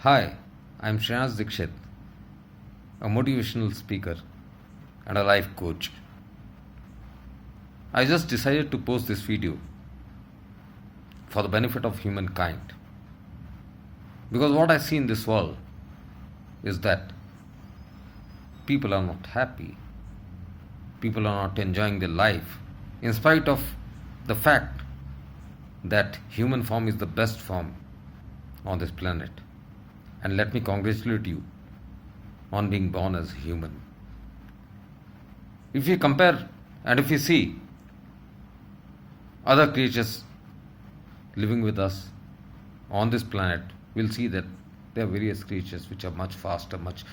Hi, I'm Shreyas Dikshit, a motivational speaker and a life coach. I just decided to post this video for the benefit of humankind. Because what I see in this world is that people are not happy, people are not enjoying their life, in spite of the fact that human form is the best form on this planet. And let me congratulate you on being born as human. If we compare and if we see other creatures living with us on this planet, we'll see that there are various creatures which are much faster, much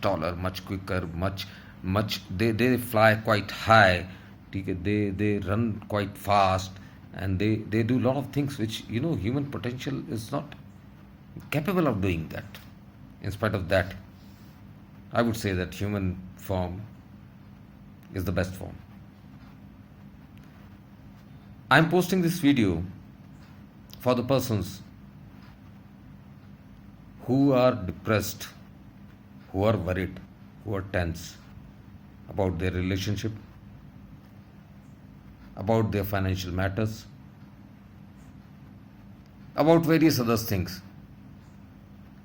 taller, much quicker, much they fly quite high, they run quite fast, and they do a lot of things which human potential is not capable of doing that. In spite of that, I would say that human form is the best form. I'm posting this video for the persons who are depressed, who are worried, who are tense about their relationship, about their financial matters, about various other things,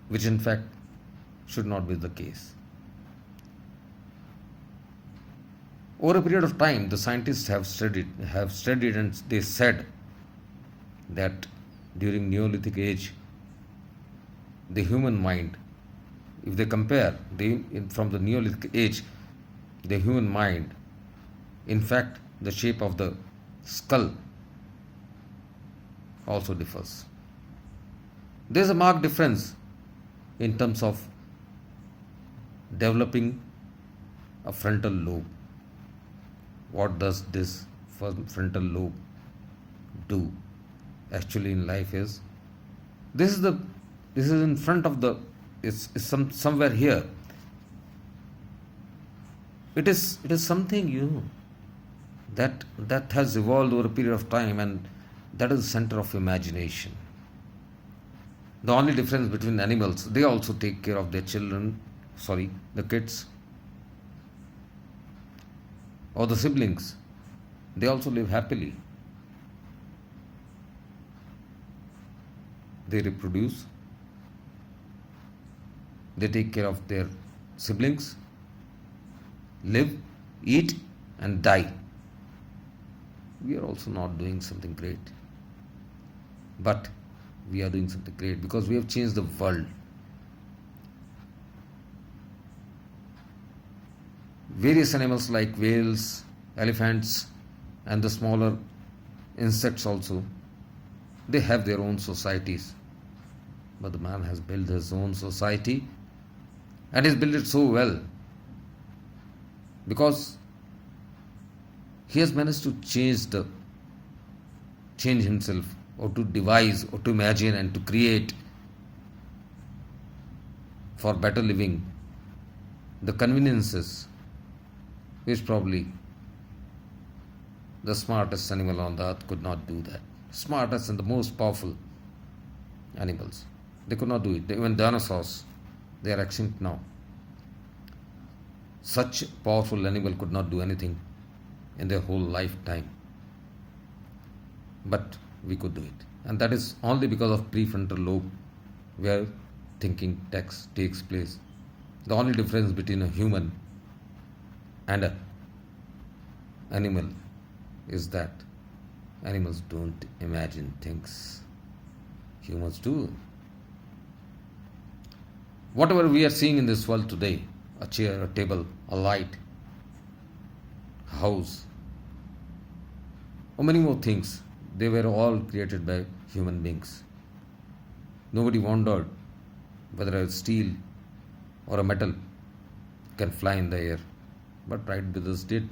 which in fact should not be the case. Over a period of time, the scientists have studied, and they said that during Neolithic age, the human mind, if they compare from the Neolithic age, the human mind, in fact, the shape of the skull also differs. There is a marked difference in terms of developing a frontal lobe. What does this frontal lobe do actually in life is this is in front of the it's somewhere here. It is something that has evolved over a period of time, and that is the center of imagination. The only difference between animals, they also take care of their children, the kids, or the siblings. They also live happily. They reproduce, they take care of their siblings, live, eat, and die. We are also not doing something great. But we are doing something great because we have changed the world. Various animals like whales, elephants, and the smaller insects also, they have their own societies. But the man has built his own society, and he's built it so well because he has managed to change himself, or to devise, or to imagine, and to create for better living the conveniences which probably the smartest animal on the earth could not do that. Smartest and the most powerful animals, they could not do it. Even dinosaurs, they are extinct now. Such powerful animal could not do anything in their whole lifetime. But we could do it. And that is only because of prefrontal lobe, where thinking takes place. The only difference between a human and an animal is that animals don't imagine things. Humans do. Whatever we are seeing in this world today, a chair, a table, a light, a house, or many more things, they were all created by human beings. Nobody wondered whether a steel or a metal can fly in the air. But Wright brothers did.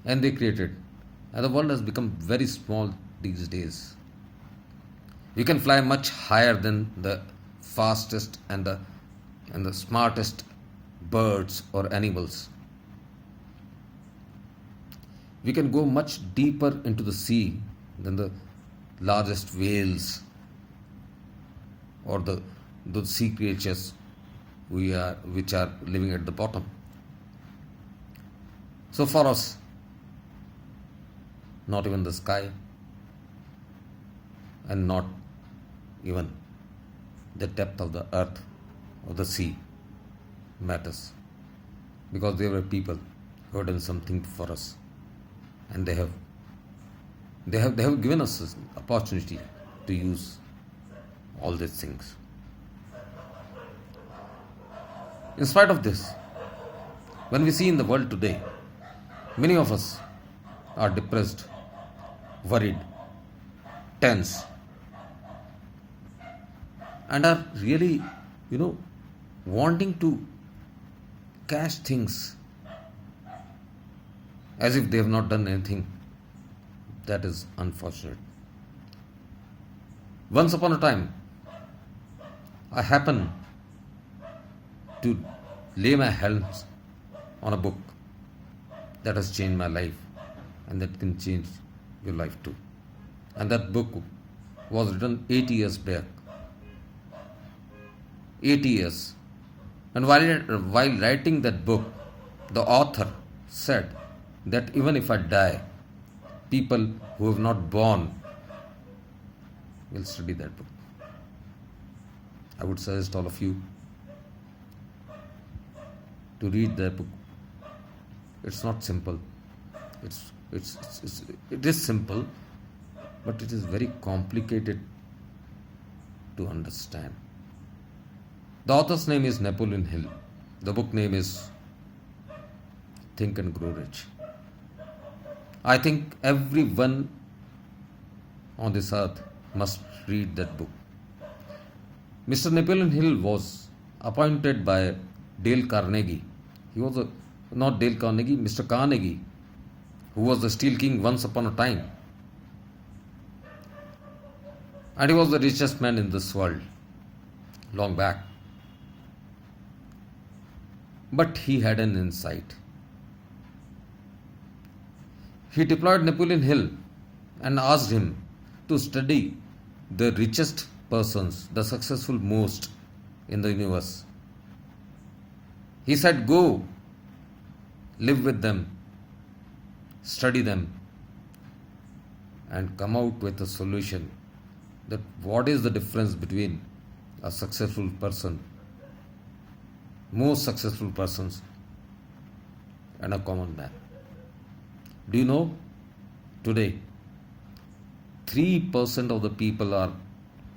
And they created. And the world has become very small these days. You can fly much higher than the fastest and the smartest birds or animals. We can go much deeper into the sea than the largest whales or the sea creatures which are living at the bottom. So for us, not even the sky and not even the depth of the earth or the sea matters, because there were people who have done something for us, and they have given us this opportunity to use all these things. In spite of this, when we see in the world today, many of us are depressed, worried, tense, and are really, wanting to catch things as if they have not done anything. That is unfortunate. Once upon a time, I happened to lay my hands on a book that has changed my life and that can change your life too. And that book was written 80 years back. 80 years. And while writing that book, the author said that even if I die, people who have not born will study that book. I would suggest all of you to read that book. It's not simple. It is simple, but it is very complicated to understand. The author's name is Napoleon Hill. The book name is Think and Grow Rich. I think everyone on this earth must read that book. Mr. Napoleon Hill was appointed by Dale Carnegie. He was not Dale Carnegie, Mr. Carnegie, who was the Steel King once upon a time. And he was the richest man in this world long back. But he had an insight. He deployed Napoleon Hill and asked him to study the richest persons, the successful most in the universe. He said, go, live with them, study them, and come out with a solution that what is the difference between a successful person, most successful persons, and a common man. Do you know, today, 3% of the people are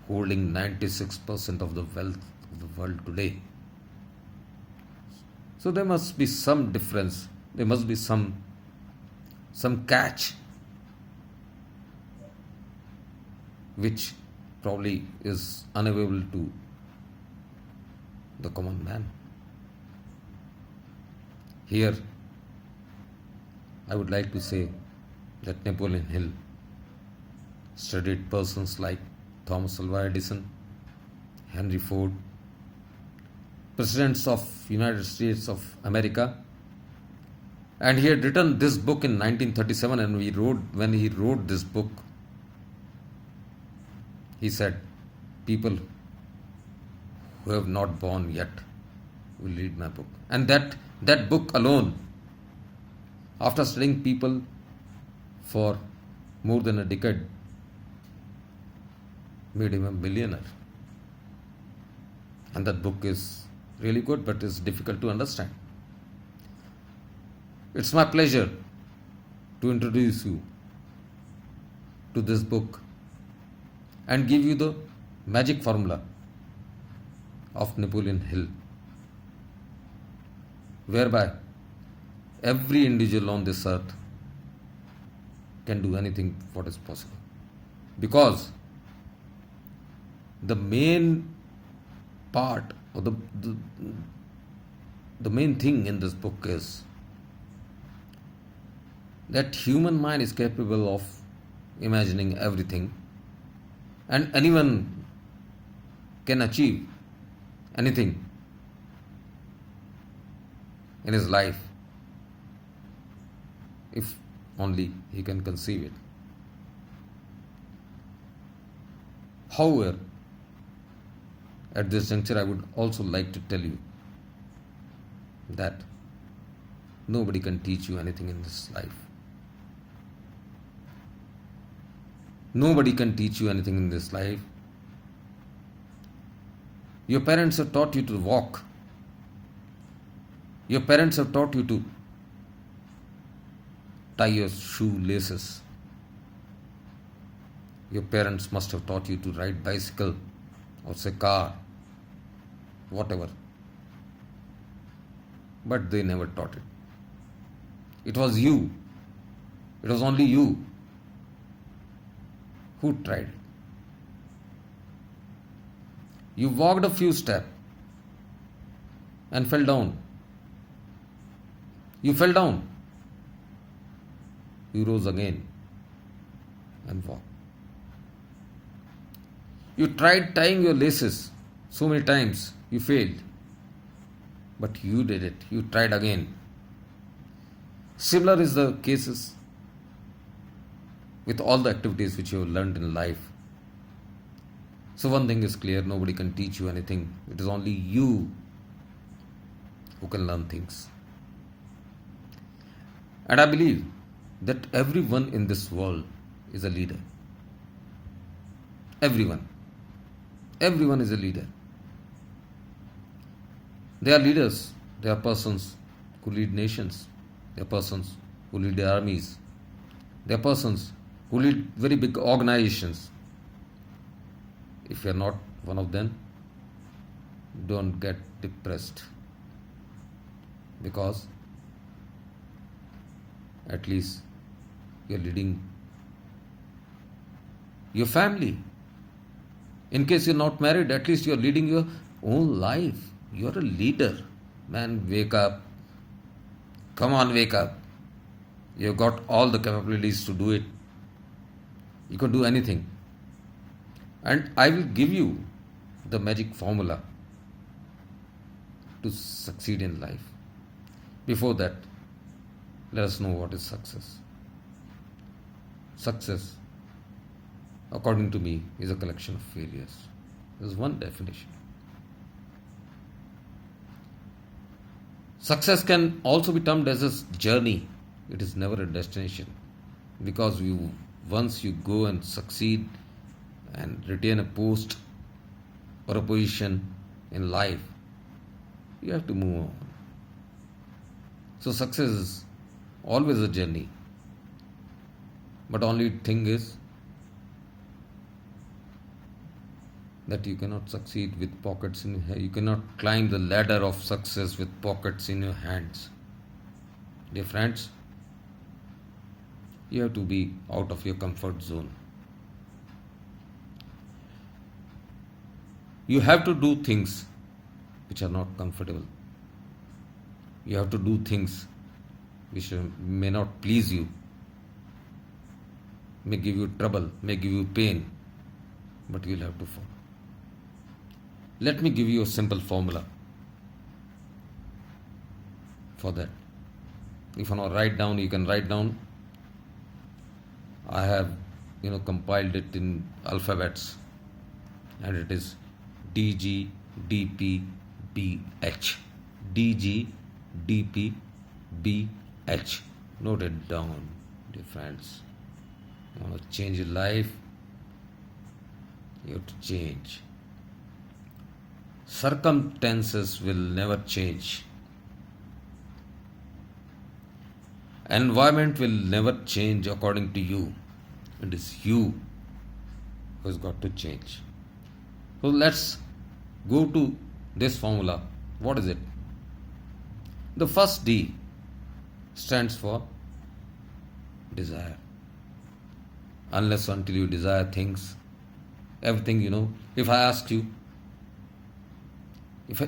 holding 96% of the wealth of the world today. So there must be some difference. There must be some catch which probably is unavailable to the common man. Here, I would like to say that Napoleon Hill studied persons like Thomas Alva Edison, Henry Ford, presidents of United States of America, and he had written this book in 1937. And when he wrote this book, he said, people who have not born yet will read my book. And that book alone, after studying people for more than a decade, made him a millionaire. And that book is really good, but it's difficult to understand. It's my pleasure to introduce you to this book and give you the magic formula of Napoleon Hill, whereby every individual on this earth can do anything what is possible. Because the main part or the main thing in this book is that human mind is capable of imagining everything, and anyone can achieve anything in his life if only he can conceive it. However, At this juncture, I would also like to tell you that nobody can teach you anything in this life. Nobody can teach you anything in this life. Your parents have taught you to walk. Your parents have taught you to tie your shoelaces. Your parents must have taught you to ride bicycle or say car, whatever. But they never taught it. It was you. It was only you who tried it. You walked a few steps and fell down. You fell down. You rose again and walked. You tried tying your laces so many times, you failed. But you did it. You tried again. Similar is the cases with all the activities which you have learned in life. So one thing is clear, nobody can teach you anything. It is only you who can learn things. And I believe that everyone in this world is a leader. Everyone. Everyone is a leader. They are leaders. They are persons who lead nations. They are persons who lead armies. They are persons who lead very big organizations. If you are not one of them, don't get depressed. Because at least you are leading your family. In case you are not married, at least you are leading your own life. You are a leader. Man, wake up. Come on, wake up. You have got all the capabilities to do it. You can do anything. And I will give you the magic formula to succeed in life. Before that, let us know what is success. Success, according to me, is a collection of failures. There's one definition. Success can also be termed as a journey. It is never a destination. Because once you go and succeed and retain a post or a position in life, you have to move on. So success is always a journey. But only thing is that you cannot succeed with pockets in your hand. You cannot climb the ladder of success with pockets in your hands. Dear friends, you have to be out of your comfort zone. You have to do things which are not comfortable. You have to do things which may not please you, may give you trouble, may give you pain, but you'll have to follow. Let me give you a simple formula for that. If you want to write down, you can write down. I have, compiled it in alphabets, and it is DG, DP, BH. DG, DP, BH. Note it down, dear friends. You want to change your life? You have to change. Circumstances will never change. Environment will never change according to you. It is you who has got to change. So let's go to this formula. What is it? The first D stands for desire. Unless until you desire things, everything, if I ask you,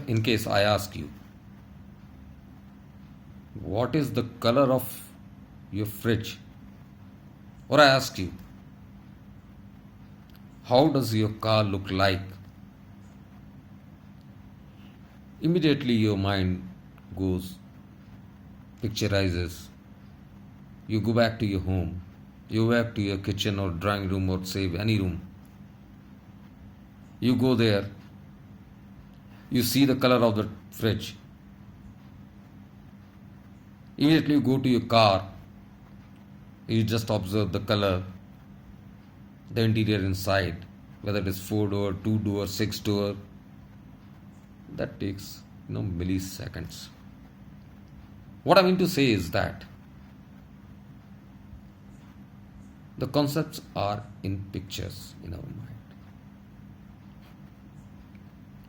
in case I ask you, what is the color of your fridge? Or I ask you, how does your car look like? Immediately your mind goes, picturizes. You go back to your home. You go back to your kitchen or drawing room or say any room. You go there You see the color of the fridge. Immediately you go to your car, you just observe the color, the interior inside, whether it is 4 door, 2 door, 6 door. That takes milliseconds. What I mean to say is that the concepts are in pictures in our mind.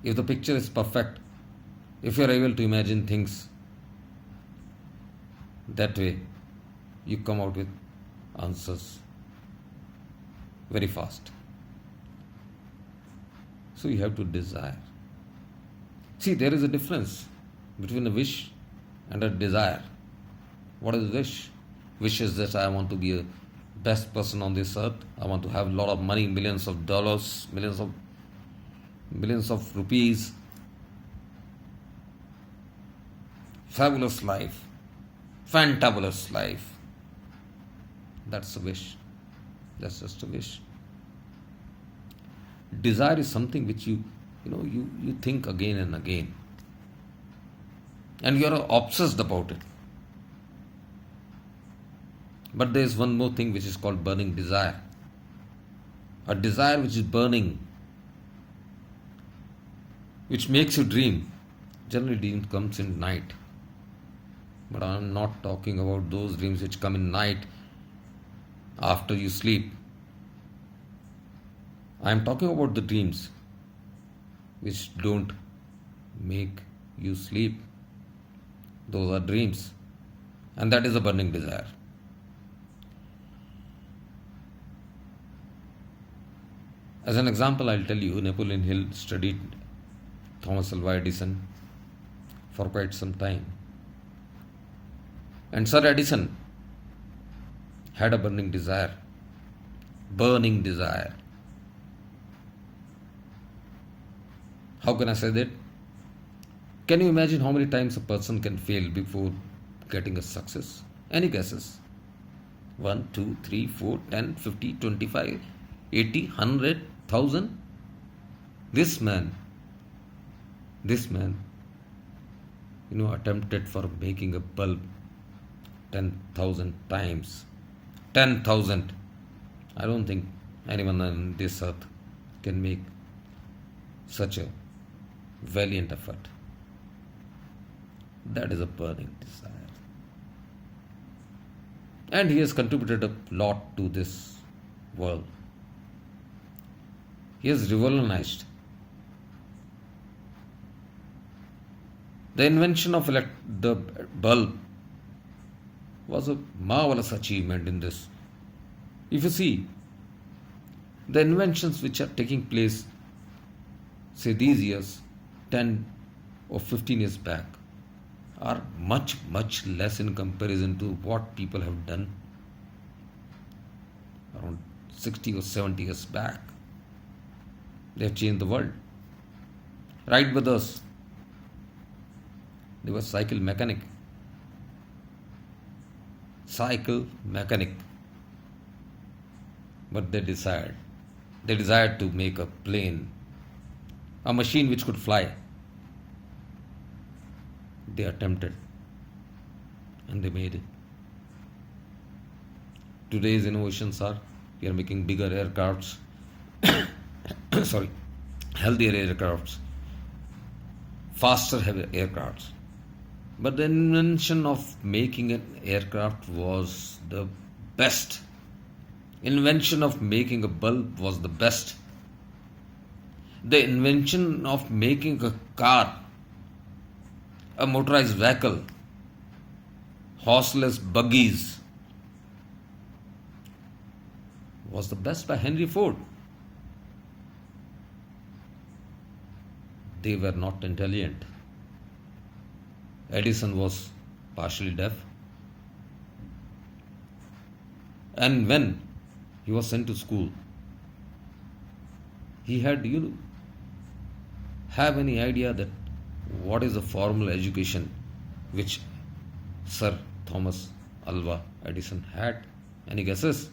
If the picture is perfect, if you are able to imagine things that way, you come out with answers very fast. So you have to desire. See, there is a difference between a wish and a desire. What is wish? Wish is that I want to be a best person on this earth. I want to have a lot of money, millions of dollars, millions of rupees. Fabulous life. Fantabulous life. That's a wish. That's just a wish. Desire is something which you think again and again. And you are obsessed about it. But there is one more thing which is called burning desire. A desire which is burning, which makes you dream. Generally, dream comes in night. But I am not talking about those dreams which come in night after you sleep. I am talking about the dreams which don't make you sleep. Those are dreams. And that is a burning desire. As an example, I'll tell you, Napoleon Hill studied Thomas Alva Edison for quite some time. And Sir Edison had a burning desire. Burning desire. How can I say that? Can you imagine how many times a person can fail before getting a success? Any guesses? 1, 2, 3, 4, 10, 50, 25, 80, 100, 1000? This man, attempted for making a bulb 10,000 times. 10,000. I don't think anyone on this earth can make such a valiant effort. That is a burning desire. And he has contributed a lot to this world. He has revolutionized. The invention of the bulb was a marvelous achievement in this. If you see, the inventions which are taking place, say these years, 10 or 15 years back, are much, much less in comparison to what people have done around 60 or 70 years back. They have changed the world. Wright brothers, they were cycle mechanic. But they desired to make a plane, a machine which could fly. They attempted and they made it. Today's innovations are, we are making bigger aircrafts, healthier aircrafts, faster aircrafts. But the invention of making an aircraft was the best. Invention of making a bulb was the best. The invention of making a car, a motorized vehicle, horseless buggies, was the best by Henry Ford. They were not intelligent. Edison was partially deaf. And when he was sent to school, he had, have any idea that what is the formal education which Sir Thomas Alva Edison had? Any guesses?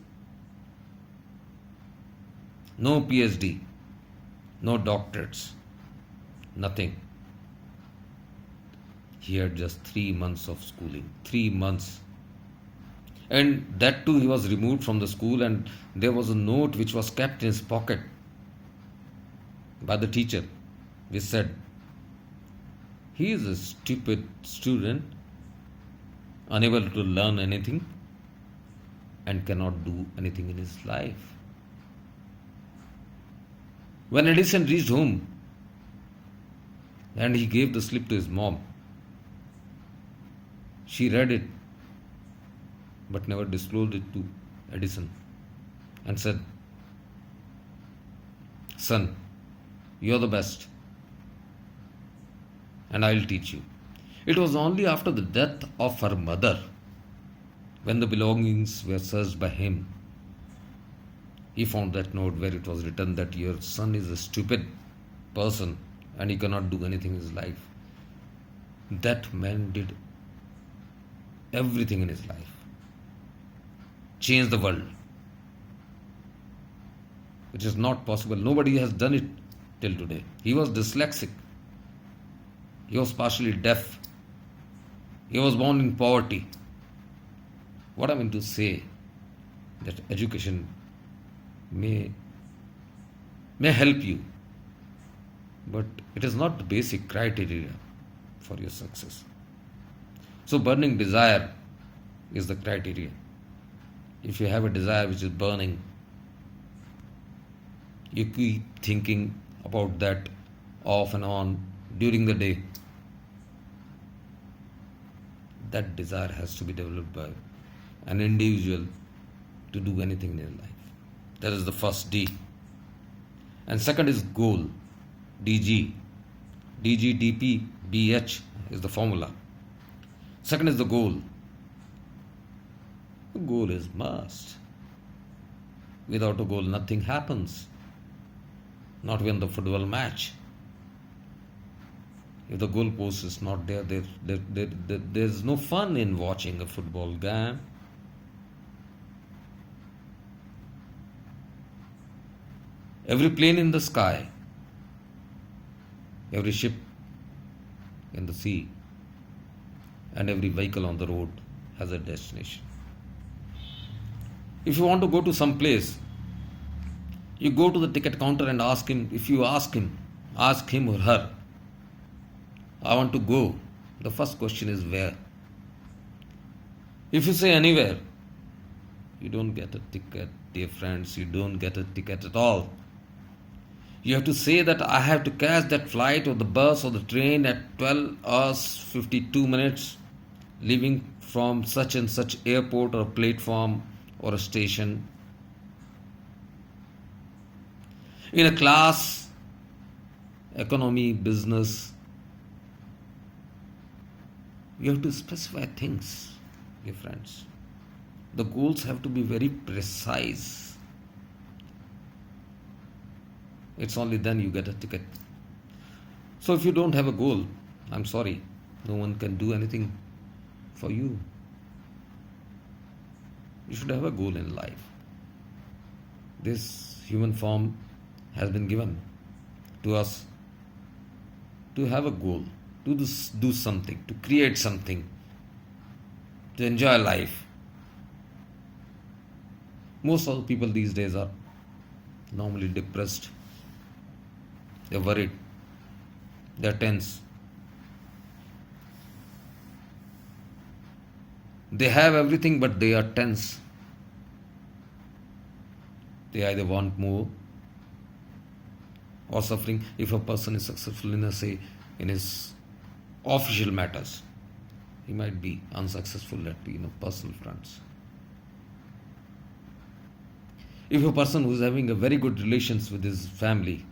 No PhD, no doctorates, nothing. He had just 3 months of schooling. 3 months. And that too, he was removed from the school, and there was a note which was kept in his pocket by the teacher, which said, he is a stupid student, unable to learn anything, and cannot do anything in his life. When Edison reached home and he gave the slip to his mom, she read it but never disclosed it to Edison and said, son, you're the best, and I'll teach you. It was only after the death of her mother, when the belongings were searched by him, he found that note where it was written that your son is a stupid person and he cannot do anything in his life. That man did everything in his life, changed the world. It is not possible. Nobody has done it till today. He was dyslexic. He was partially deaf. He was born in poverty. What I mean to say, that education may help you, but it is not the basic criteria for your success. So burning desire is the criteria. If you have a desire which is burning, you keep thinking about that off and on during the day. That desire has to be developed by an individual to do anything in their life. That is the first D. And second is goal. DG. DG, DP, BH is the formula. Second is the goal. The goal is must. Without a goal, nothing happens. Not even the football match. If the goalpost is not there, there's no fun in watching a football game. Every plane in the sky, every ship in the sea, and every vehicle on the road has a destination. If you want to go to some place, you go to the ticket counter and ask him. If you ask him or her, I want to go, the first question is where. If you say anywhere, you don't get a ticket, dear friends. You don't get a ticket at all. You have to say that I have to catch that flight or the bus or the train at 12 hours 52 minutes, leaving from such and such airport or platform or a station. In a class, economy, business, you have to specify things, dear friends. The goals have to be very precise. It's only then you get a ticket. So if you don't have a goal, I'm sorry, no one can do anything for you. You should have a goal in life. This human form has been given to us to have a goal, to do something, to create something, to enjoy life. Most of the people these days are normally depressed. They're worried. They're tense. They have everything, but they are tense. They either want more or suffering. If a person is successful in his official matters, he might be unsuccessful at personal fronts. If a person who is having a very good relations with his family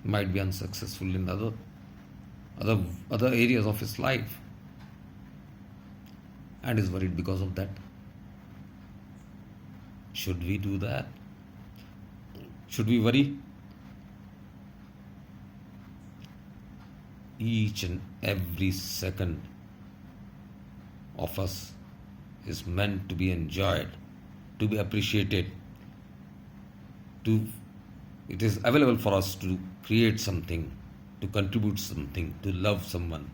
might be unsuccessful in other areas of his life, and is worried because of that. Should we do that? Should we worry? Each and every second of us is meant to be enjoyed, to be appreciated. It is available for us to create something, to contribute something, to love someone.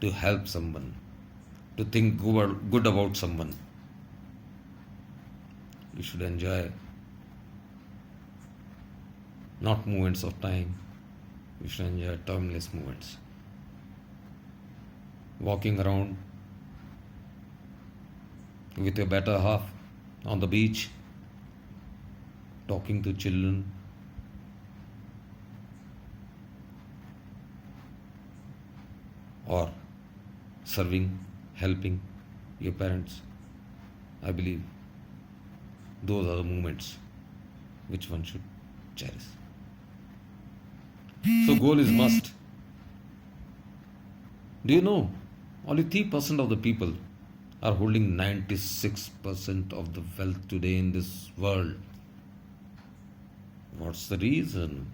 to help someone, to think good about someone. You should enjoy not moments of time. You should enjoy timeless moments. Walking around with your better half on the beach, talking to children, or serving, helping your parents. I believe those are the moments which one should cherish. So, goal is must. Do you know only 3% of the people are holding 96% of the wealth today in this world? What's the reason?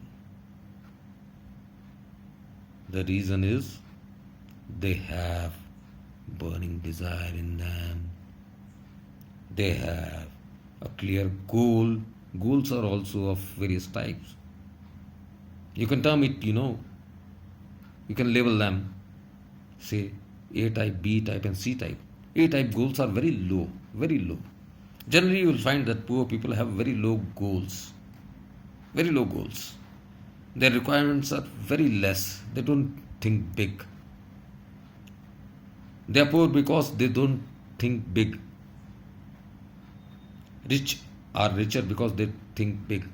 The reason is they have burning desire in them. They have a clear goal. Goals are also of various types. You can term it, you can label them, say A type, B type, and C type. A type goals are very low, very low. Generally, you will find that poor people have very low goals. Very low goals. Their requirements are very less. They don't think big. They are poor because they don't think big. Rich are richer because they think big.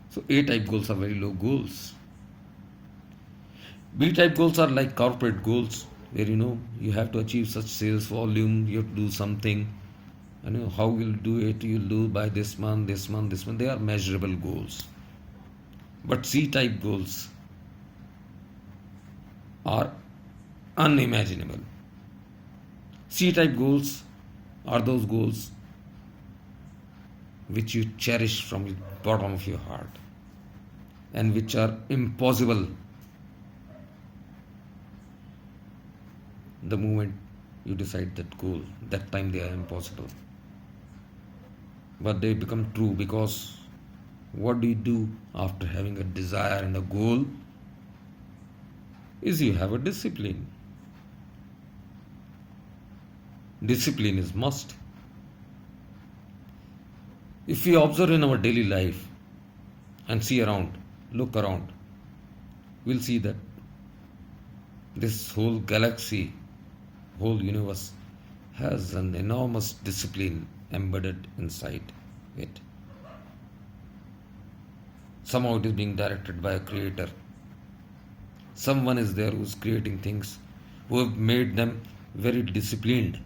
So A type goals are very low goals. B type goals are like corporate goals, where you have to achieve such sales volume, you have to do something, and how you'll do it, you'll do by this month, this month, this month. They are measurable goals. But C type goals are unimaginable. C type goals are those goals which you cherish from the bottom of your heart and which are impossible the moment you decide that goal. That time they are impossible. But they become true because what do you do after having a desire and a goal is you have a discipline. Discipline is must. If we observe in our daily life and see around, look around, we'll see that this whole galaxy, whole universe has an enormous discipline embedded inside it. Somehow it is being directed by a creator. Someone is there who is creating things, who have made them very disciplined.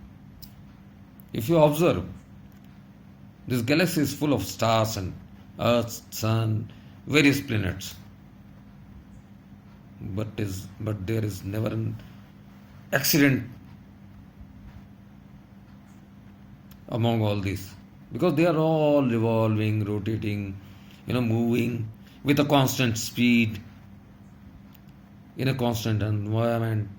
If you observe, this galaxy is full of stars and Earth, Sun, various planets. But there is never an accident among all these, because they are all revolving, rotating, moving with a constant speed in a constant environment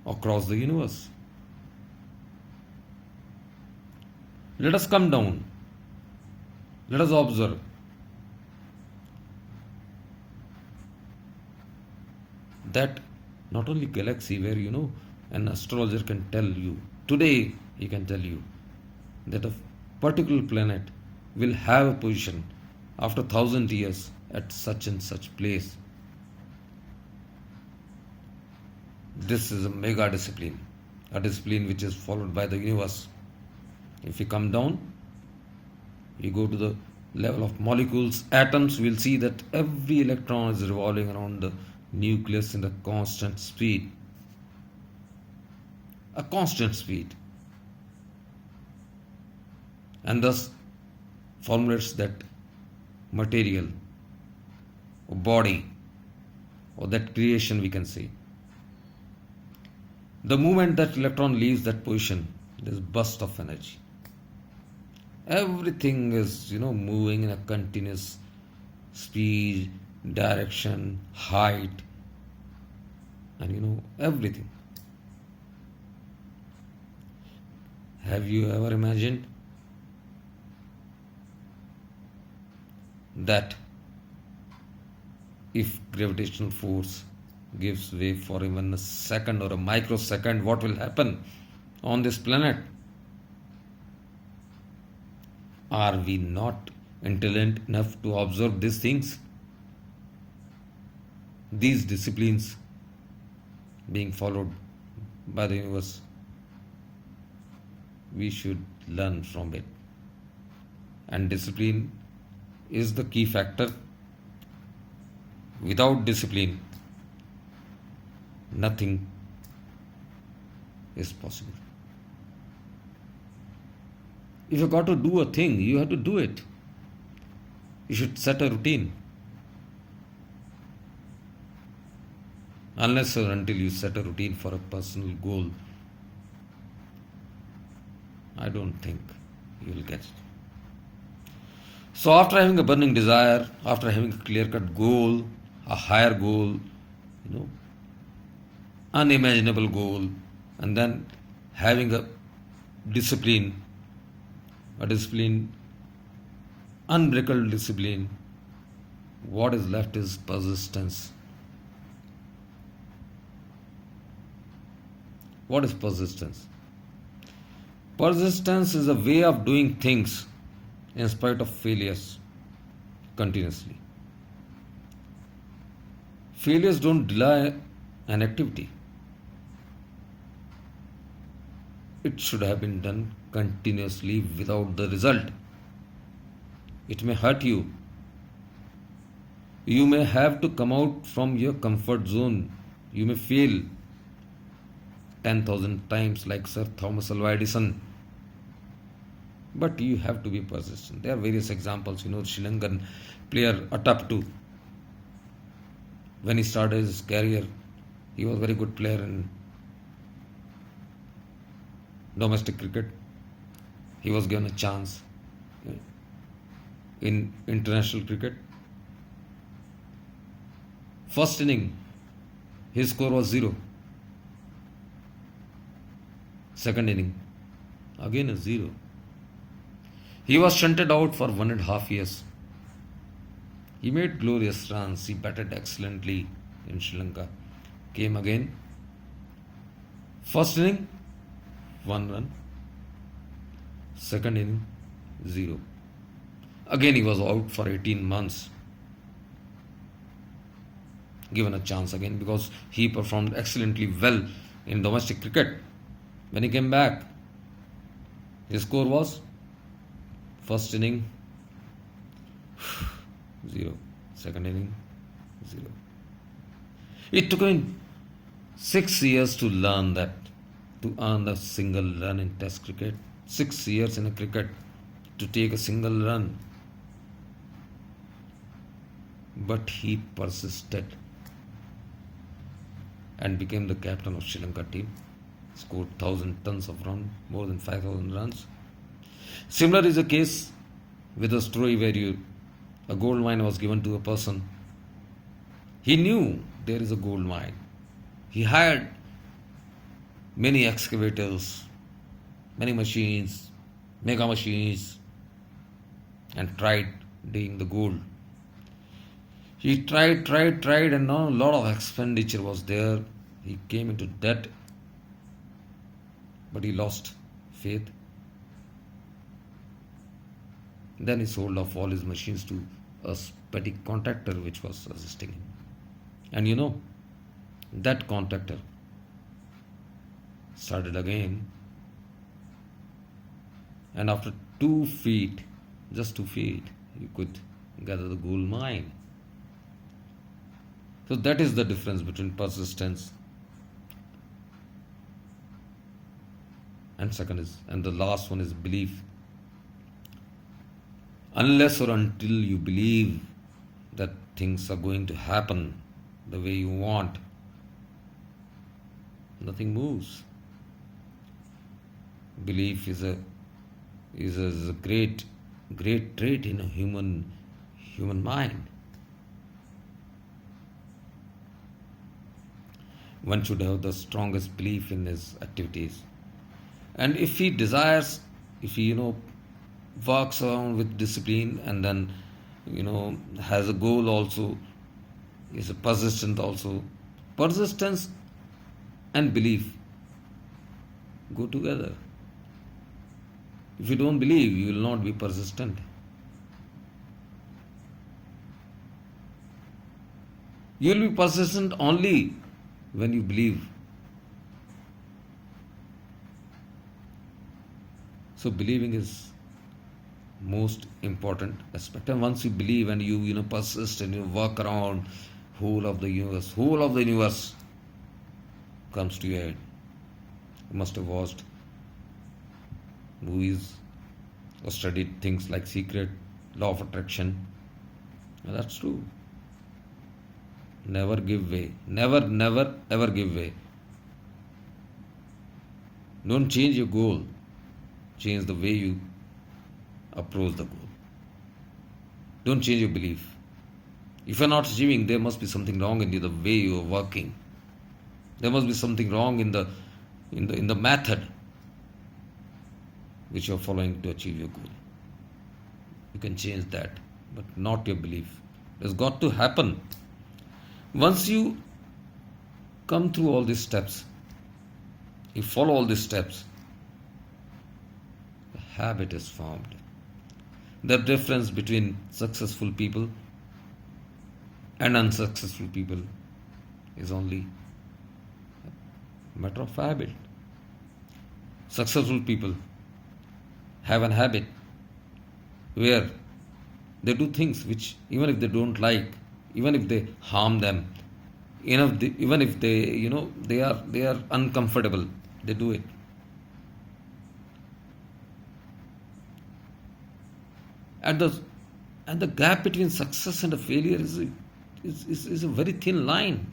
across the universe. Let us come down. Let us observe. That not only galaxy where an astrologer can tell you, today he can tell you that a particular planet will have a position after 1,000 years at such and such place. This is a mega discipline, a discipline which is followed by the universe. If we come down, we go to the level of molecules, atoms, we'll see that every electron is revolving around the nucleus in a constant speed. A constant speed. And thus formulates that material or body or that creation, we can say. The moment that electron leaves that position, there is burst of energy. Everything is, moving in a continuous speed, direction, height, and everything. Have you ever imagined that If gravitational force gives way for even a second or a microsecond, what will happen on this planet? Are we not intelligent enough to observe these things? These disciplines being followed by the universe, we should learn from it. And discipline is the key factor. Without discipline, nothing is possible. If you got to do a thing, you have to do it. You should set a routine. Unless or until you set a routine for a personal goal, I don't think you will get it. So after having a burning desire, after having a clear-cut goal, a higher goal, unimaginable goal, and then having a discipline, unbreakable discipline, what is left is persistence. What is persistence? Persistence is a way of doing things in spite of failures continuously. Failures don't delay an activity. It should have been done continuously without the result. It may hurt you. You may have to come out from your comfort zone. You may fail 10,000 times like Sir Thomas Alva Edison. But you have to be persistent. There are various examples. Sri Lankan player Ataptu, when he started his career, he was a very good player in domestic cricket. He was given a chance in international cricket. First inning, his score was 0. Second inning, again a 0. He was shunted out for 1.5 years. He made glorious runs. He batted excellently in Sri Lanka. Came again. First inning, 1 run. Second inning, 0. Again he was out for 18 months. Given a chance again because he performed excellently well in domestic cricket. When he came back, his score was first inning 0, second inning 0. It took him 6 years to learn that, to earn the single run in Test cricket. 6 years in a cricket to take a single run. But he persisted and became the captain of Sri Lanka team. Scored 1,000 tons of runs, more than 5,000 runs. Similar is the case with a story where a gold mine was given to a person. He knew there is a gold mine. He hired many excavators, many machines, mega machines, and tried digging the gold. He tried, and now a lot of expenditure was there. He came into debt, but he lost faith. Then he sold off all his machines to a petty contractor which was assisting him. And that contractor started again. And after 2 feet, just 2 feet, you could gather the gold mine. So that is the difference between persistence and the last one is belief. Unless or until you believe that things are going to happen the way you want, nothing moves. Belief is a great trait in a human mind. One should have the strongest belief in his activities. And if he desires, if he, works around with discipline and then, has a goal also, is a persistent also. Persistence and belief go together. If you don't believe, you will not be persistent. You will be persistent only when you believe. So believing is most important aspect. And once you believe and you persist and you work around, whole of the universe comes to your head. You must have watched movies or studied things like Secret, Law of Attraction. And that's true. Never give way. Never, never, ever give way. Don't change your goal. Change the way you approach the goal. Don't change your belief. If you're not achieving, there must be something wrong in the way you are working. There must be something wrong in the method which you are following to achieve your goal. You can change that, but not your belief. It's got to happen. Once you come through all these steps, you follow all these steps, a habit is formed. The difference between successful people and unsuccessful people is only a matter of habit. Successful people have an habit where they do things which, even if they don't like, even if they harm them, even if they are uncomfortable, they do it. And the gap between success and a failure is a very thin line.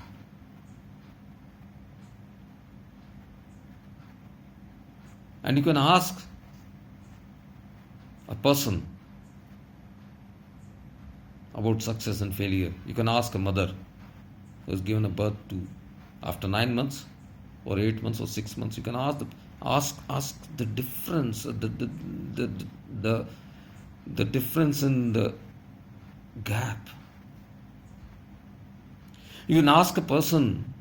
And you can ask a person about success and failure. You can ask a mother who has given a birth to after 9 months or 8 months or 6 months. You can ask the difference, the difference in the gap. You can ask a person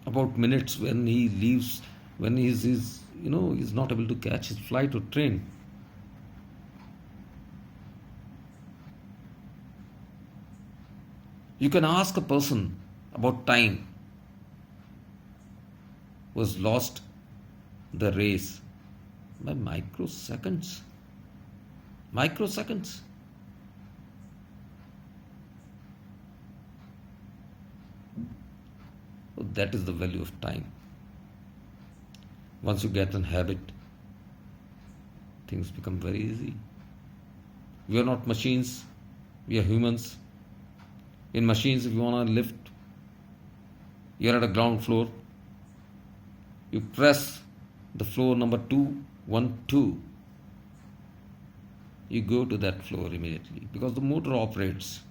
about minutes when he leaves, when he's not able to catch his flight or train. You can ask a person about time who has lost the race by microseconds. Microseconds. So that is the value of time. Once you get in habit, things become very easy. We are not machines, we are humans. In machines, if you want to lift, you're at a ground floor, you press the floor number 212, you go to that floor immediately because the motor operates.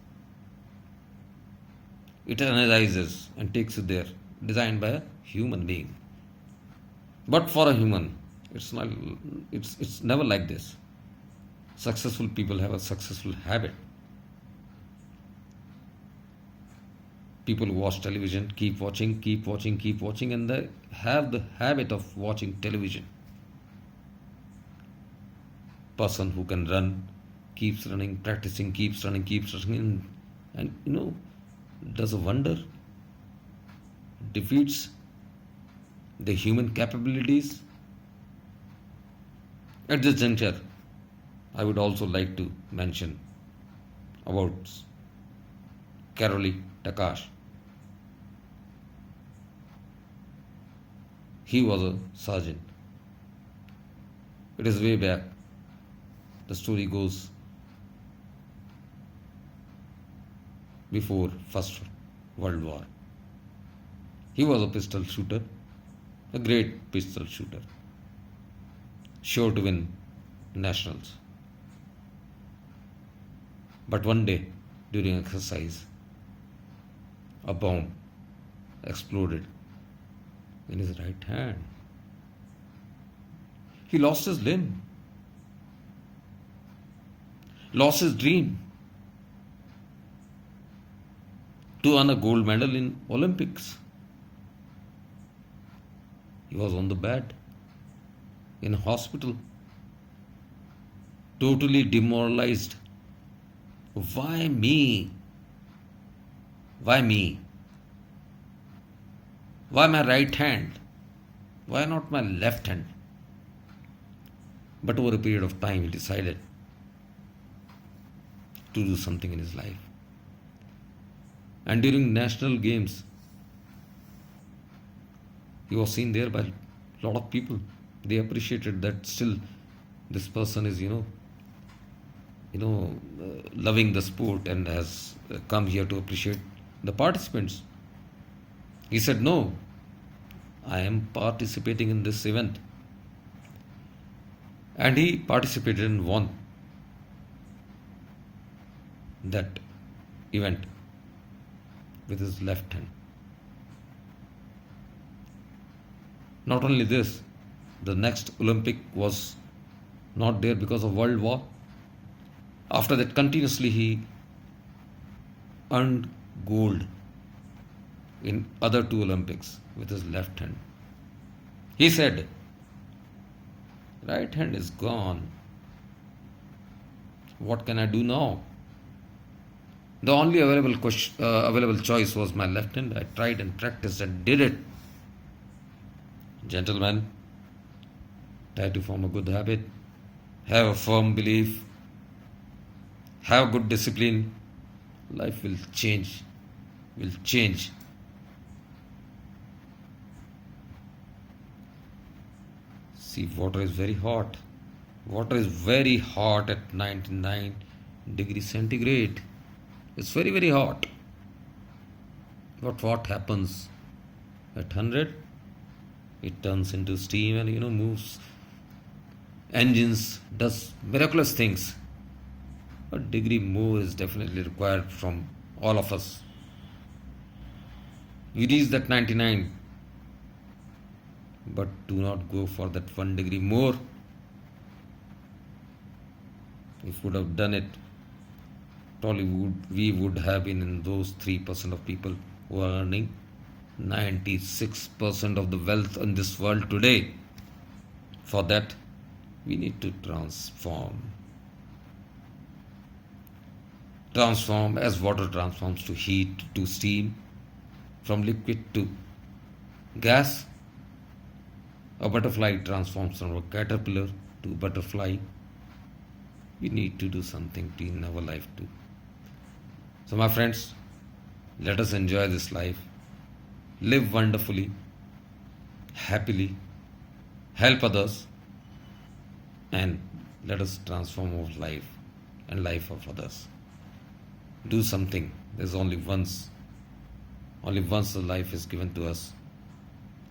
It energizes and takes you there, designed by a human being. But for a human, it's never like this. Successful people have a successful habit. People who watch television keep watching, and they have the habit of watching television. Person who can run keeps running, practicing, keeps running, and does a wonder, defeats the human capabilities. At this juncture, I would also like to mention about Carolee Takash. He was a sergeant. It is way back. The story goes before First World War. He was a pistol shooter, a great pistol shooter, sure to win nationals. But one day, during exercise, a bomb exploded in his right hand. He lost his limb, lost his dream. to earn a gold medal in Olympics. He was on the bed in a hospital, totally demoralized. Why me? Why me? Why my right hand? Why not my left hand? But over a period of time, he decided to do something in his life. And during national games, he was seen there by a lot of people. They appreciated that still this person is, loving the sport and has come here to appreciate the participants. He said, "No, I am participating in this event." And he participated and won that event with his left hand. Not only this, the next Olympic was not there because of World War. After that, continuously he earned gold in other two Olympics with his left hand. He said, "Right hand is gone. What can I do now? The only available choice was my left hand. I tried and practiced and did it." Gentlemen, try to form a good habit, have a firm belief, have good discipline. Life will change. Will change. See, water is very hot. Water is very hot at 99 degrees centigrade. It's very, very hot. But what happens at 100? It turns into steam and moves engines, does miraculous things. A degree more is definitely required from all of us. We reach that 99, but do not go for that 1 degree more. If we would have done it, probably we would have been in those 3% of people who are earning 96% of the wealth in this world today. For that, we need to transform. Transform as water transforms to heat, to steam, from liquid to gas. A butterfly transforms from a caterpillar to a butterfly. We need to do something in our life too. So my friends, let us enjoy this life. Live wonderfully, happily, help others, and let us transform our life and life of others. Do something. There's only once the life is given to us.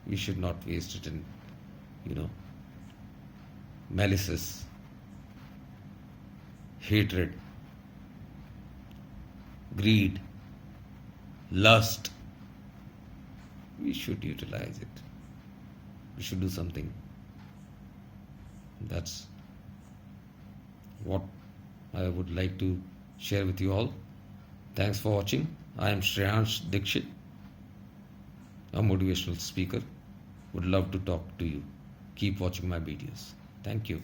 We should not waste it in, malice, hatred, greed, lust. We should utilize it. We should do something. That's what I would like to share with you all. Thanks for watching. I am Shreyansh Dikshit, a motivational speaker. Would love to talk to you. Keep watching my videos. Thank you.